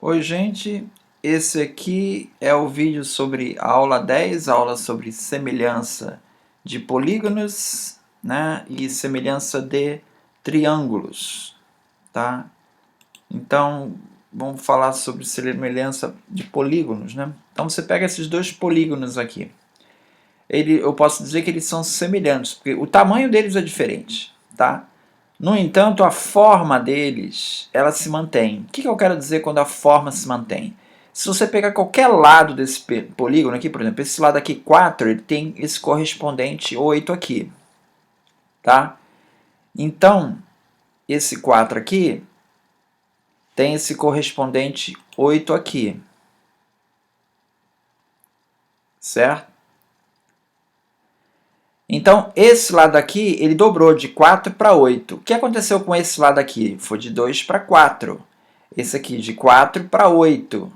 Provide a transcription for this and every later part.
Oi, gente. Esse aqui é o vídeo sobre a aula 10, aula sobre semelhança de polígonos, né, e semelhança de triângulos, tá? Então, vamos falar sobre semelhança de polígonos, né? Então, você pega esses dois polígonos aqui. Eu posso dizer que eles são semelhantes, porque o tamanho deles é diferente, tá? No entanto, a forma deles, ela se mantém. O que eu quero dizer quando a forma se mantém? Se você pegar qualquer lado desse polígono aqui, por exemplo, esse lado aqui 4, ele tem esse correspondente 8 aqui, tá? Então, esse 4 aqui tem esse correspondente 8 aqui, certo? Então, esse lado aqui, ele dobrou de 4 para 8. O que aconteceu com esse lado aqui? Foi de 2 para 4. Esse aqui de 4 para 8.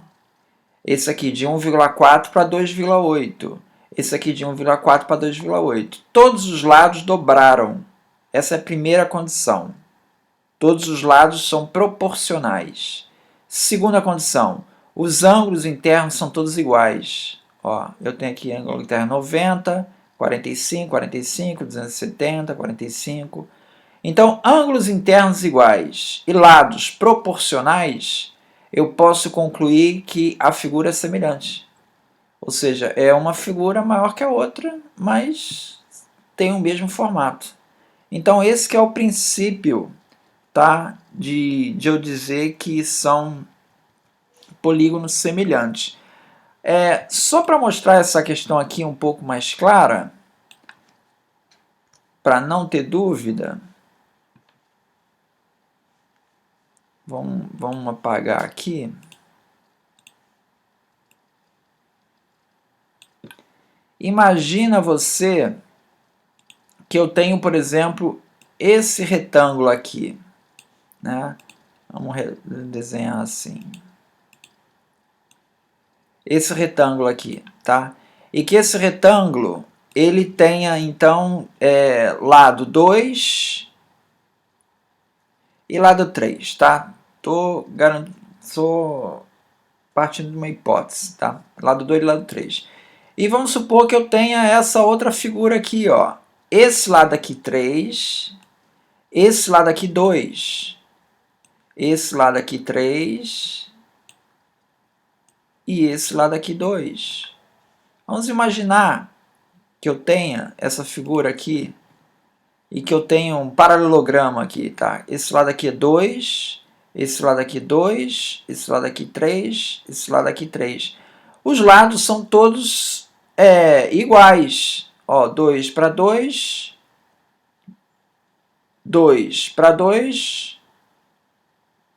Esse aqui de 1,4 para 2,8. Esse aqui de 1,4 para 2,8. Todos os lados dobraram. Essa é a primeira condição. Todos os lados são proporcionais. Segunda condição, os ângulos internos são todos iguais. Ó, eu tenho aqui ângulo interno 90, 45, 45, 270, 45. Então, ângulos internos iguais e lados proporcionais, eu posso concluir que a figura é semelhante. Ou seja, é uma figura maior que a outra, mas tem o mesmo formato. Então, esse que é o princípio, tá, de eu dizer que são polígonos semelhantes. Só para mostrar essa questão aqui um pouco mais clara, para não ter dúvida, vamos apagar aqui. Imagina você que eu tenho, por exemplo, esse retângulo aqui, né? Vamos desenhar assim. Esse retângulo aqui, tá? E que esse retângulo, ele tenha, então, lado 2 e lado 3, tá? Estou partindo de uma hipótese, tá? Lado 2 e lado 3. E vamos supor que eu tenha essa outra figura aqui, ó. Esse lado aqui 3, esse lado aqui 2, esse lado aqui 3 e esse lado aqui 2. Vamos imaginar que eu tenha essa figura aqui e que eu tenha um paralelograma aqui, tá? Esse lado aqui é 2, esse lado aqui 2, esse lado aqui 3, esse lado aqui 3. Os lados são todos iguais. Ó, 2 para 2, 2 para 2,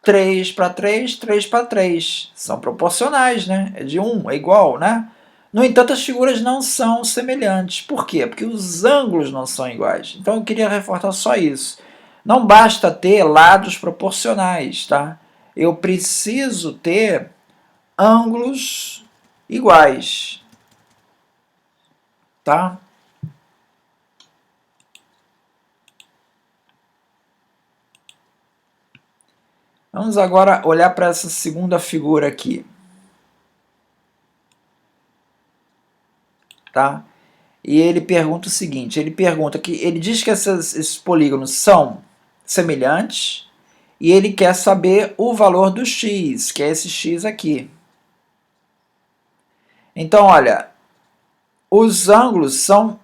3 para 3, 3 para 3. São proporcionais, né? É de 1, é igual, né? No entanto, as figuras não são semelhantes. Por quê? Porque os ângulos não são iguais. Então, eu queria reforçar só isso. Não basta ter lados proporcionais, tá? Eu preciso ter ângulos iguais, tá? Vamos agora olhar para essa segunda figura aqui, tá? E ele pergunta o seguinte, ele diz que esses polígonos são semelhantes e ele quer saber o valor do x, que é esse x aqui. Então, olha, os ângulos são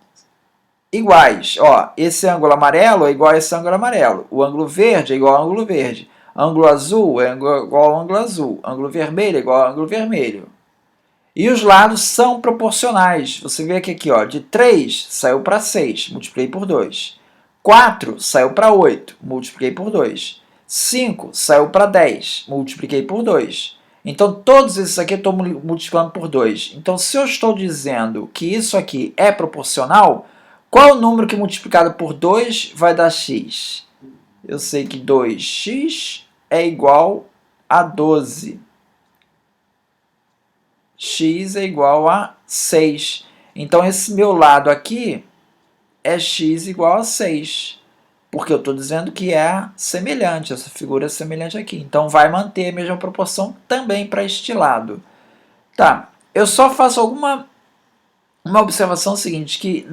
iguais. Ó, esse ângulo amarelo é igual a esse ângulo amarelo. O ângulo verde é igual ao ângulo verde. Ângulo azul é igual ao ângulo azul. Ângulo vermelho é igual ao ângulo vermelho. E os lados são proporcionais. Você vê que aqui, ó, de 3 saiu para 6, multipliquei por 2. 4 saiu para 8, multipliquei por 2. 5 saiu para 10, multipliquei por 2. Então, todos esses aqui eu estou multiplicando por 2. Então, se eu estou dizendo que isso aqui é proporcional, qual o número que multiplicado por 2 vai dar x? Eu sei que 2x é igual a 12. X é igual a 6. Então, esse meu lado aqui é x igual a 6. porque eu estou dizendo que é semelhante, essa figura é semelhante aqui. Então vai manter a mesma proporção também para este lado. Tá, eu só faço uma observação seguinte, que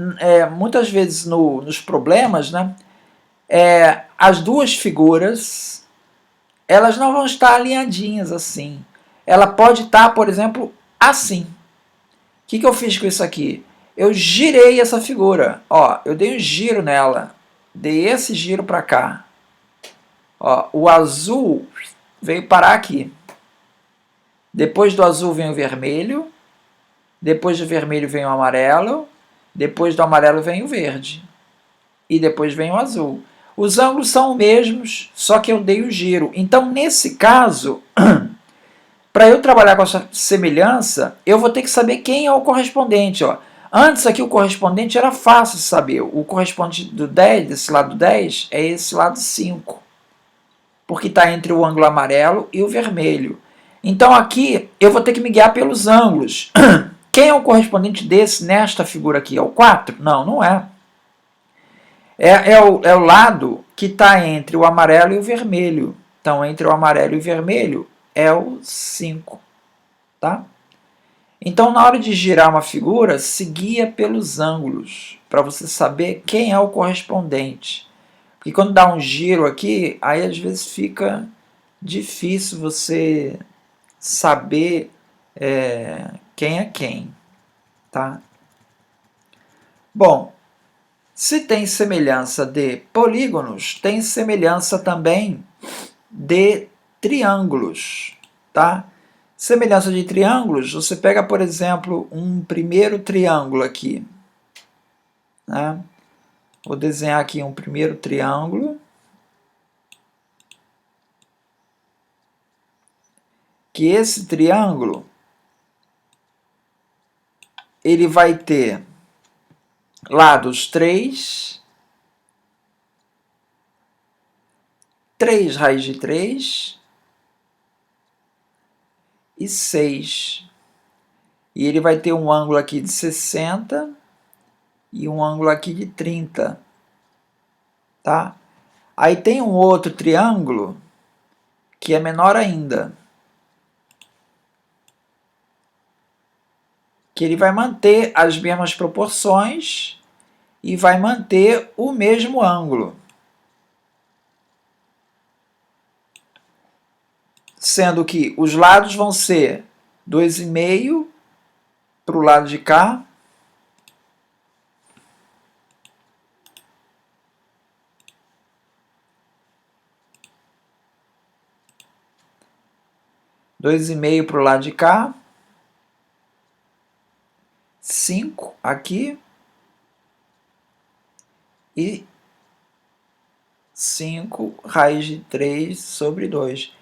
muitas vezes nos problemas, né, as duas figuras elas não vão estar alinhadinhas assim. Ela pode estar, por exemplo, assim. O que eu fiz com isso aqui? Eu girei essa figura. Ó, eu dei um giro nela. Dei esse giro para cá. Ó, o azul veio parar aqui. Depois do azul vem o vermelho. Depois do vermelho vem o amarelo. Depois do amarelo vem o verde. E depois vem o azul. Os ângulos são os mesmos, só que eu dei o giro. Então, nesse caso, para eu trabalhar com essa semelhança, eu vou ter que saber quem é o correspondente. Ó. Antes aqui o correspondente era fácil saber. O correspondente do 10, desse lado 10, é esse lado 5. Porque está entre o ângulo amarelo e o vermelho. Então aqui eu vou ter que me guiar pelos ângulos. Quem é o correspondente desse nesta figura aqui? É o 4? Não, não é. É o lado que está entre o amarelo e o vermelho. Então, entre o amarelo e o vermelho é o 5. Tá? Então, na hora de girar uma figura, se guia pelos ângulos, para você saber quem é o correspondente. Porque quando dá um giro aqui, aí às vezes fica difícil você saber quem é quem. Tá? Bom, se tem semelhança de polígonos, tem semelhança também de triângulos. Tá? Semelhança de triângulos, você pega, por exemplo, um primeiro triângulo aqui. Né? Vou desenhar aqui um primeiro triângulo. Que esse triângulo, ele vai ter lados 3, 3 raiz de 3 e 6. E ele vai ter um ângulo aqui de 60 e um ângulo aqui de 30. Tá? Aí tem um outro triângulo que é menor ainda, que ele vai manter as mesmas proporções e vai manter o mesmo ângulo. Sendo que os lados vão ser 2,5 para o lado de cá, dois e meio para o lado de cá, 5 aqui e 5 raiz de 3 sobre 2.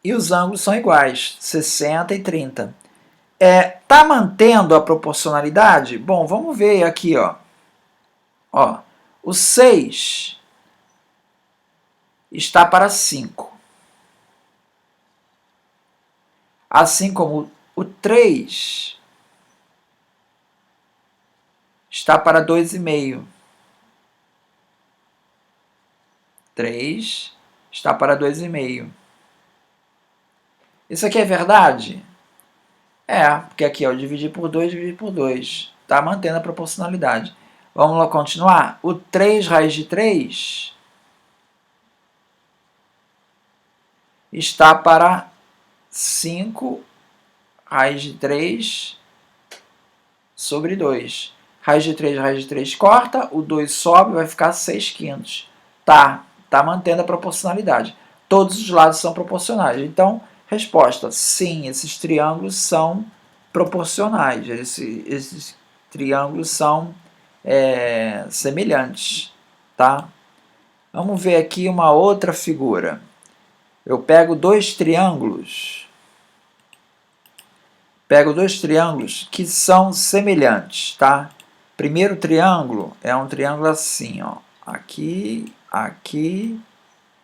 E os ângulos são iguais, 60 e 30. Tá mantendo a proporcionalidade? Bom, vamos ver aqui, ó. O 6 está para 5. Assim como o 3 está para 2,5. 3 está para 2,5. Isso aqui é verdade? Porque aqui eu dividir por 2, dividir por 2. Está mantendo a proporcionalidade. Vamos lá continuar? O 3 raiz de 3 está para 5 raiz de 3 sobre 2. Raiz de 3 corta, o 2 sobe, vai ficar 6/5. Tá mantendo a proporcionalidade. Todos os lados são proporcionais. Então, resposta, sim, esses triângulos são proporcionais. Esses triângulos são semelhantes. Tá? Vamos ver aqui uma outra figura. Eu pego dois triângulos que são semelhantes, tá? Primeiro triângulo é um triângulo assim, ó, aqui, aqui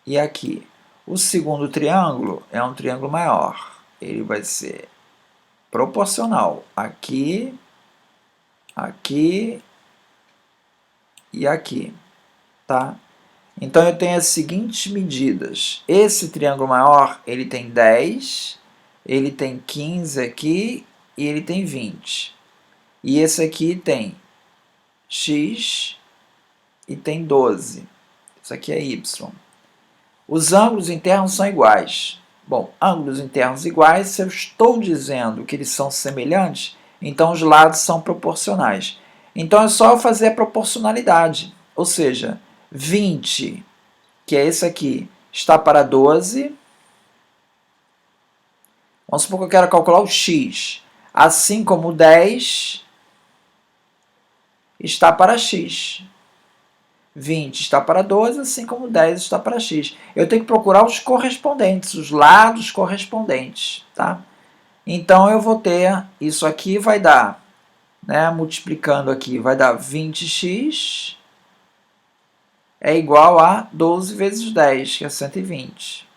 e aqui. O segundo triângulo é um triângulo maior. Ele vai ser proporcional aqui, aqui e aqui, tá? Então, eu tenho as seguintes medidas. Esse triângulo maior, ele tem 10, ele tem 15 aqui e ele tem 20. E esse aqui tem x e tem 12. Isso aqui é y. Os ângulos internos são iguais. Bom, ângulos internos iguais, se eu estou dizendo que eles são semelhantes, então os lados são proporcionais. Então é só eu fazer a proporcionalidade. Ou seja, 20, que é esse aqui, está para 12. Vamos supor que eu quero calcular o x. Assim como o 10 está para x. 20 está para 12, assim como 10 está para x. Eu tenho que procurar os correspondentes, os lados correspondentes. Tá? Então, eu vou ter, isso aqui vai dar, né, multiplicando aqui, vai dar 20x é igual a 12 vezes 10, que é 120.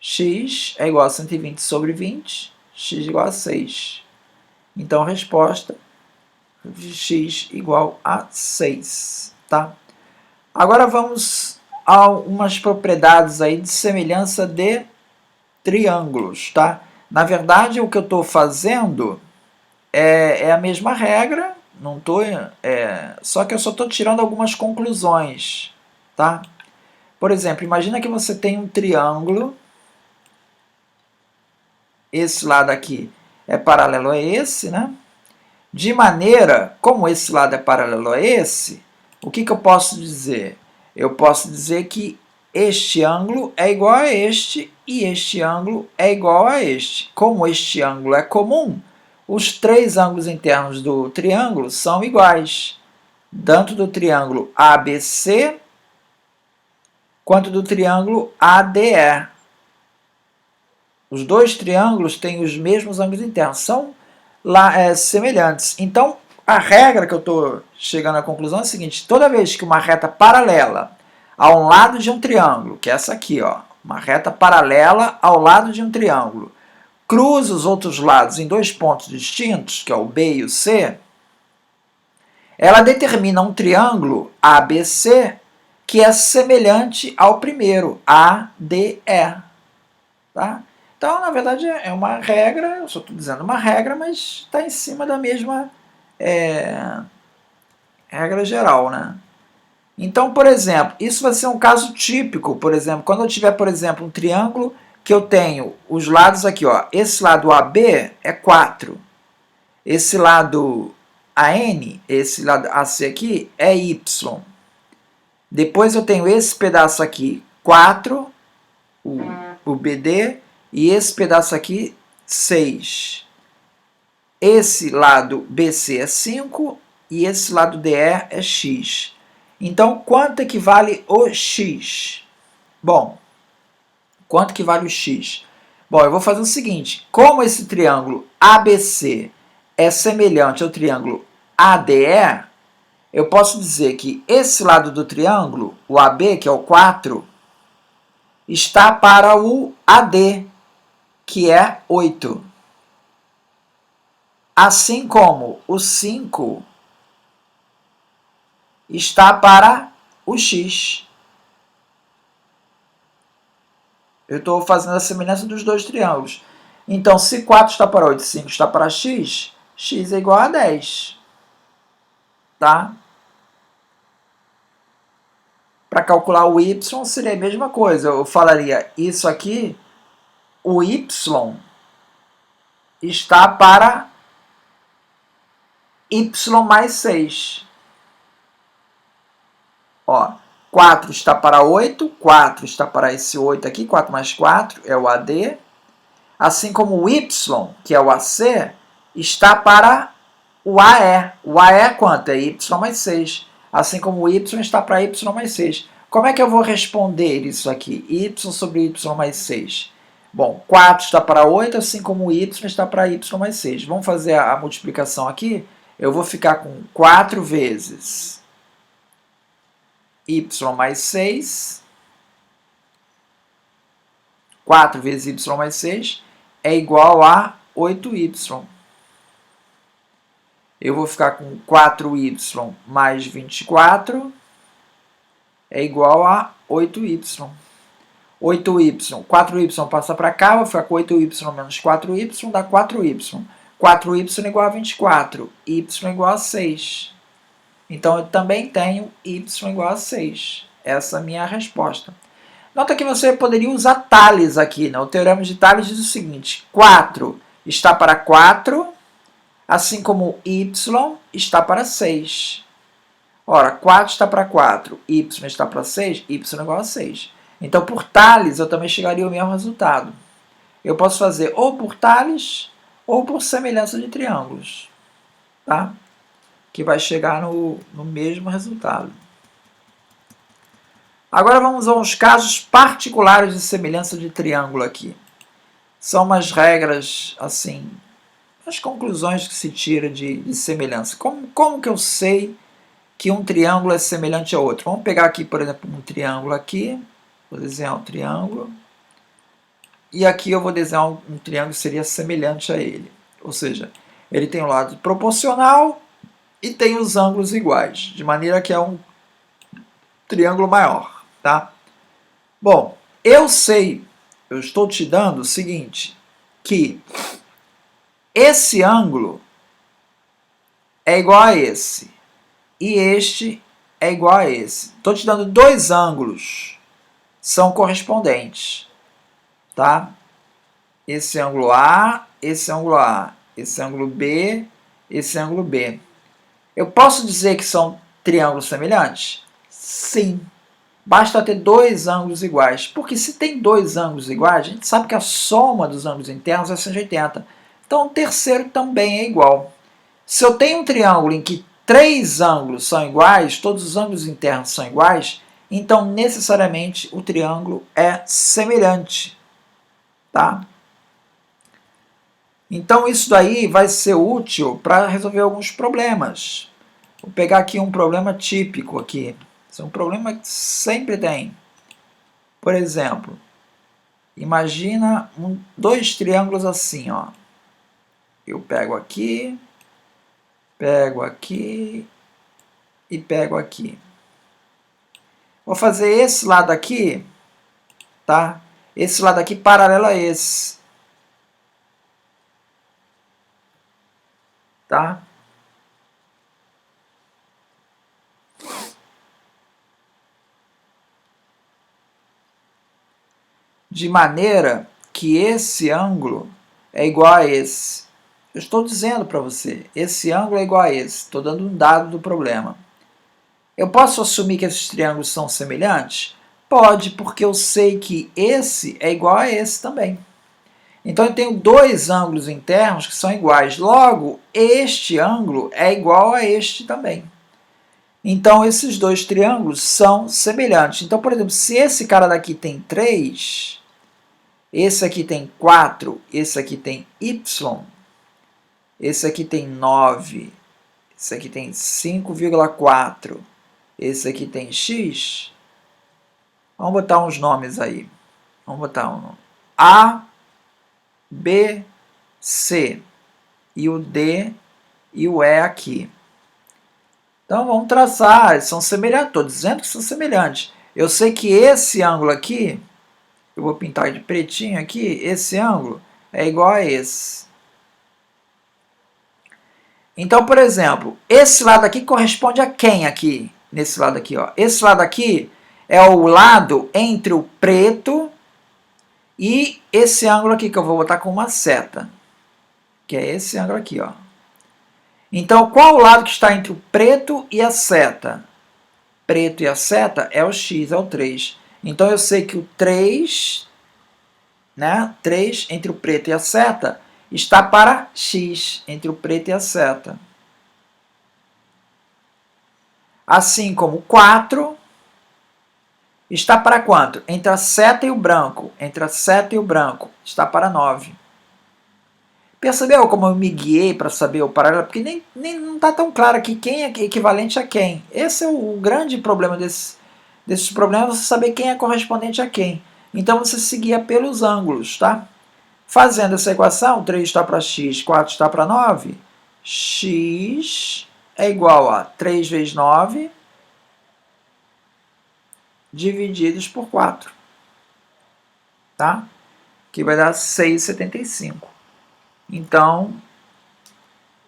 X é igual a 120 sobre 20, x igual a 6. Então, a resposta de x igual a 6. Tá? Agora vamos a umas propriedades aí de semelhança de triângulos. Tá? Na verdade, o que eu estou fazendo é a mesma regra, não tô, só que eu só estou tirando algumas conclusões. Tá? Por exemplo, imagina que você tem um triângulo, esse lado aqui é paralelo a esse, né? De maneira, como esse lado é paralelo a esse, o que eu posso dizer? Eu posso dizer que este ângulo é igual a este e este ângulo é igual a este. Como este ângulo é comum, os três ângulos internos do triângulo são iguais, tanto do triângulo ABC quanto do triângulo ADE. Os dois triângulos têm os mesmos ângulos internos, são semelhantes. Então, a regra que eu estou chegando à conclusão é a seguinte: toda vez que uma reta paralela a um lado de um triângulo, que é essa aqui, ó, uma reta paralela ao lado de um triângulo, cruza os outros lados em dois pontos distintos, que é o B e o C, ela determina um triângulo ABC que é semelhante ao primeiro, ADE. Tá? Então, na verdade, é uma regra, eu só estou dizendo uma regra, mas está em cima da mesma regra geral, né? Então, por exemplo, isso vai ser um caso típico, por exemplo, quando eu tiver, por exemplo, um triângulo que eu tenho os lados aqui, ó, esse lado AB é 4, esse lado AN, esse lado AC aqui é Y. Depois eu tenho esse pedaço aqui, 4, o BD, e esse pedaço aqui, 6. Esse lado BC é 5 e esse lado DE é X. Então, quanto equivale o X? Bom, quanto equivale o X? Bom, eu vou fazer o seguinte. Como esse triângulo ABC é semelhante ao triângulo ADE, eu posso dizer que esse lado do triângulo, o AB, que é o 4, está para o AD, que é 8. Assim como o 5 está para o x. Eu estou fazendo a semelhança dos dois triângulos. Então, se 4 está para 8 e 5 está para x, x é igual a 10. Tá? Para calcular o y seria a mesma coisa. Eu falaria isso aqui, o y está para y mais 6. Ó, 4 está para 8, 4 está para esse 8 aqui, 4 mais 4 é o AD. Assim como o y, que é o AC, está para o AE. O AE é quanto? É y mais 6. Assim como o y está para y mais 6. Como é que eu vou responder isso aqui? Y sobre y mais 6. Bom, 4 está para 8, assim como o y está para y mais 6. Vamos fazer a multiplicação aqui? Eu vou ficar com 4 vezes y mais 6. 4 vezes y mais 6 é igual a 8y. Eu vou ficar com 4y mais 24 é igual a 8y. 8y, 4y passa para cá, vai ficar com 8y menos 4y, dá 4y. 4y igual a 24, y igual a 6. Então, eu também tenho y igual a 6. Essa é a minha resposta. Nota que você poderia usar Tales aqui, né? O teorema de Tales diz o seguinte: 4 está para 4, assim como y está para 6. Ora, 4 está para 4, y está para 6, y igual a 6. Então, por Tales, eu também chegaria ao mesmo resultado. Eu posso fazer ou por Tales ou por semelhança de triângulos, tá? Que vai chegar no mesmo resultado. Agora vamos aos casos particulares de semelhança de triângulo aqui. São umas regras, assim, as conclusões que se tira de semelhança. Como que eu sei que um triângulo é semelhante ao outro? Vamos pegar aqui, por exemplo, um triângulo aqui. Vou desenhar um triângulo. E aqui eu vou desenhar um triângulo que seria semelhante a ele. Ou seja, ele tem o lado proporcional e tem os ângulos iguais, de maneira que é um triângulo maior, tá? Bom, eu estou te dando o seguinte, que esse ângulo é igual a esse, e este é igual a esse. Estou te dando dois ângulos, são correspondentes, tá? Esse ângulo A, esse ângulo A, esse ângulo B, esse ângulo B. Eu posso dizer que são triângulos semelhantes? Sim. Basta ter dois ângulos iguais. Porque se tem dois ângulos iguais, a gente sabe que a soma dos ângulos internos é 180. Então o terceiro também é igual. Se eu tenho um triângulo em que três ângulos são iguais, todos os ângulos internos são iguais, então necessariamente o triângulo é semelhante. Tá? Então isso daí vai ser útil para resolver alguns problemas. Vou pegar aqui um problema típico aqui. Esse é um problema que sempre tem. Por exemplo, imagina dois triângulos assim, ó. Eu pego aqui e pego aqui. Vou fazer esse lado aqui, tá? Esse lado aqui paralelo a esse. Tá? De maneira que esse ângulo é igual a esse. Eu estou dizendo para você, esse ângulo é igual a esse. Estou dando um dado do problema. Eu posso assumir que esses triângulos são semelhantes? Pode, porque eu sei que esse é igual a esse também. Então eu tenho dois ângulos internos que são iguais. Logo, este ângulo é igual a este também. Então esses dois triângulos são semelhantes. Então, por exemplo, se esse cara daqui tem 3, esse aqui tem 4, esse aqui tem y, esse aqui tem 9, esse aqui tem 5,4, esse aqui tem x. Vamos botar uns nomes aí. Vamos botar um nome. A, B, C, e o D e o E aqui. Então vamos traçar, eles são semelhantes, estou dizendo que são semelhantes. Eu sei que esse ângulo aqui, eu vou pintar de pretinho aqui, esse ângulo é igual a esse. Então, por exemplo, esse lado aqui corresponde a quem aqui? Nesse lado aqui, ó. Esse lado aqui é o lado entre o preto e esse ângulo aqui, que eu vou botar com uma seta, que é esse ângulo aqui, ó. Então, qual o lado que está entre o preto e a seta? Preto e a seta é o x, é o 3. Então, eu sei que o 3, né, 3 entre o preto e a seta, está para x, entre o preto e a seta. Assim como o 4 está para quanto? Entre a seta e o branco. Entre a seta e o branco. Está para 9. Percebeu como eu me guiei para saber o paralelo? Porque nem não está tão claro aqui quem é equivalente a quem. Esse é o grande problema desses problemas, você saber quem é correspondente a quem. Então você se guia pelos ângulos, tá? Fazendo essa equação, 3 está para x, 4 está para 9, x é igual a 3 vezes 9, divididos por 4. Tá? Que vai dar 6,75. Então,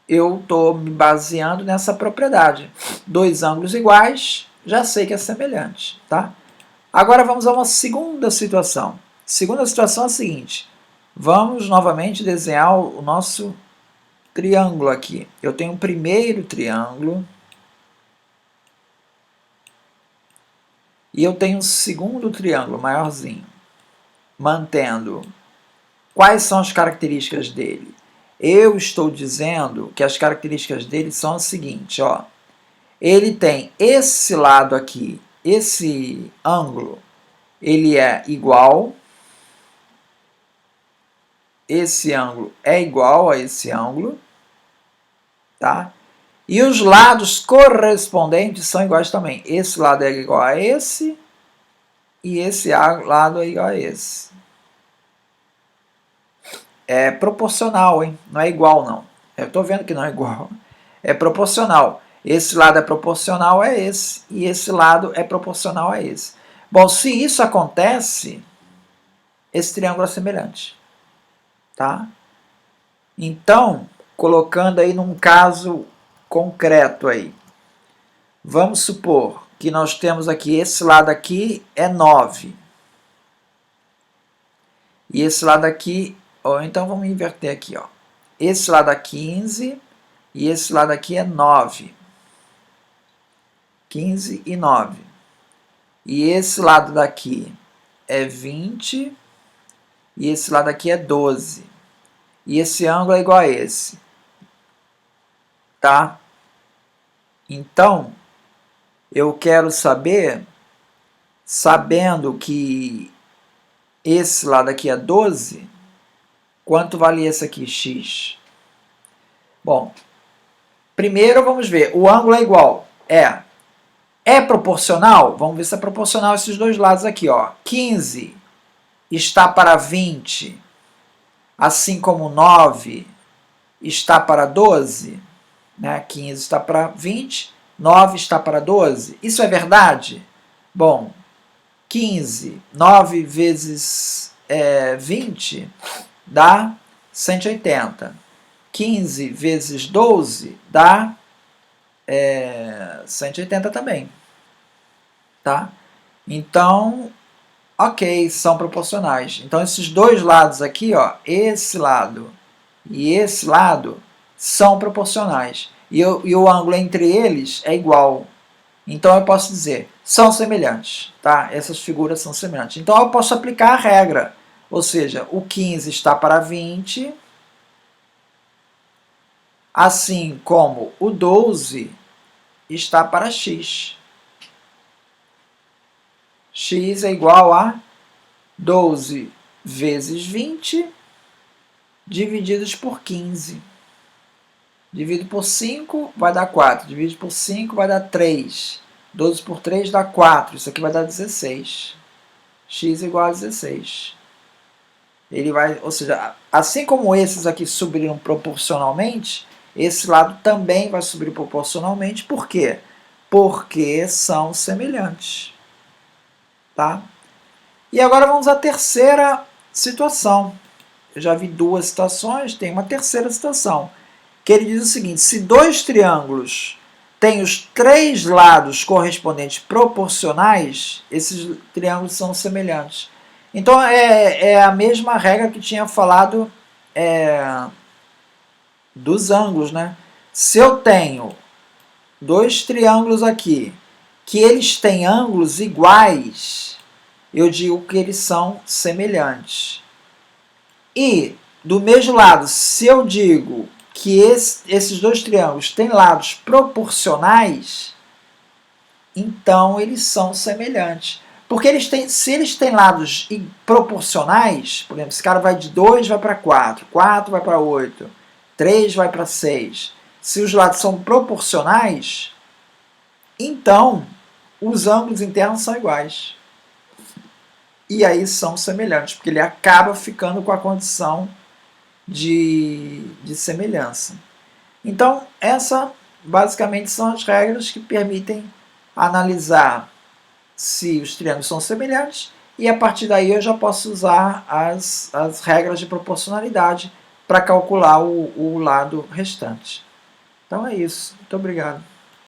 eu estou me baseando nessa propriedade. Dois ângulos iguais, já sei que é semelhante. Tá? Agora vamos a uma segunda situação. Segunda situação é a seguinte. Vamos novamente desenhar o nosso triângulo aqui. Eu tenho um primeiro triângulo. E eu tenho um segundo triângulo maiorzinho. Mantendo. Quais são as características dele? Eu estou dizendo que as características dele são as seguintes. Ó. Ele tem esse lado aqui, esse ângulo, ele é igual. Esse ângulo é igual a esse ângulo. Tá? E os lados correspondentes são iguais também. Esse lado é igual a esse e esse lado é igual a esse. É proporcional, hein? Não é igual, não. Eu estou vendo que não é igual. É proporcional. Esse lado é proporcional a esse e esse lado é proporcional a esse. Bom, se isso acontece, esse triângulo é semelhante. Tá? Então, colocando aí num caso concreto aí. Vamos supor que nós temos aqui, esse lado aqui é 9. E esse lado aqui, ó, então vamos inverter aqui. Ó. Esse lado é 15 e esse lado aqui é 9. 15 e 9. E esse lado daqui é 20 e esse lado aqui é 12. E esse ângulo é igual a esse. Tá? Então, eu quero saber, sabendo que esse lado aqui é 12, quanto vale esse aqui, x? Bom, primeiro vamos ver, o ângulo é igual. É proporcional? Vamos ver se é proporcional esses dois lados aqui. Ó. 15 está para 20, assim como 9 está para 12. Né? 15 está para 20, 9 está para 12. Isso é verdade? Bom, 15, 9 vezes 20 dá 180. 15 vezes 12 dá 180 também. Tá? Então, ok, são proporcionais. Então, esses dois lados aqui, ó, esse lado e esse lado, são proporcionais. E o ângulo entre eles é igual. Então, eu posso dizer, são semelhantes. Tá? Essas figuras são semelhantes. Então, eu posso aplicar a regra. Ou seja, o 15 está para 20, assim como o 12 está para x. X é igual a 12 vezes 20 divididos por 15. Dividido por 5 vai dar 4. Dividido por 5 vai dar 3. 12 por 3 dá 4. Isso aqui vai dar 16. X é igual a 16. Ele vai, ou seja, assim como esses aqui subiram proporcionalmente, esse lado também vai subir proporcionalmente. Por quê? Porque são semelhantes. Tá? E agora vamos à terceira situação. Eu já vi duas situações, tem uma terceira situação. Que ele diz o seguinte, se dois triângulos têm os três lados correspondentes proporcionais, esses triângulos são semelhantes. Então, é a mesma regra que tinha falado dos ângulos, né? Se eu tenho dois triângulos aqui, que eles têm ângulos iguais, eu digo que eles são semelhantes. E, do mesmo lado, se eu digo que esses dois triângulos têm lados proporcionais, então eles são semelhantes. Porque se eles têm lados proporcionais, por exemplo, esse cara vai de 2 vai para 4, 4 vai para 8, 3 vai para 6. Se os lados são proporcionais, então os ângulos internos são iguais. E aí são semelhantes, porque ele acaba ficando com a condição de semelhança. Então, essas basicamente são as regras que permitem analisar se os triângulos são semelhantes, e a partir daí eu já posso usar as regras de proporcionalidade para calcular o lado restante. Então é isso. Muito obrigado.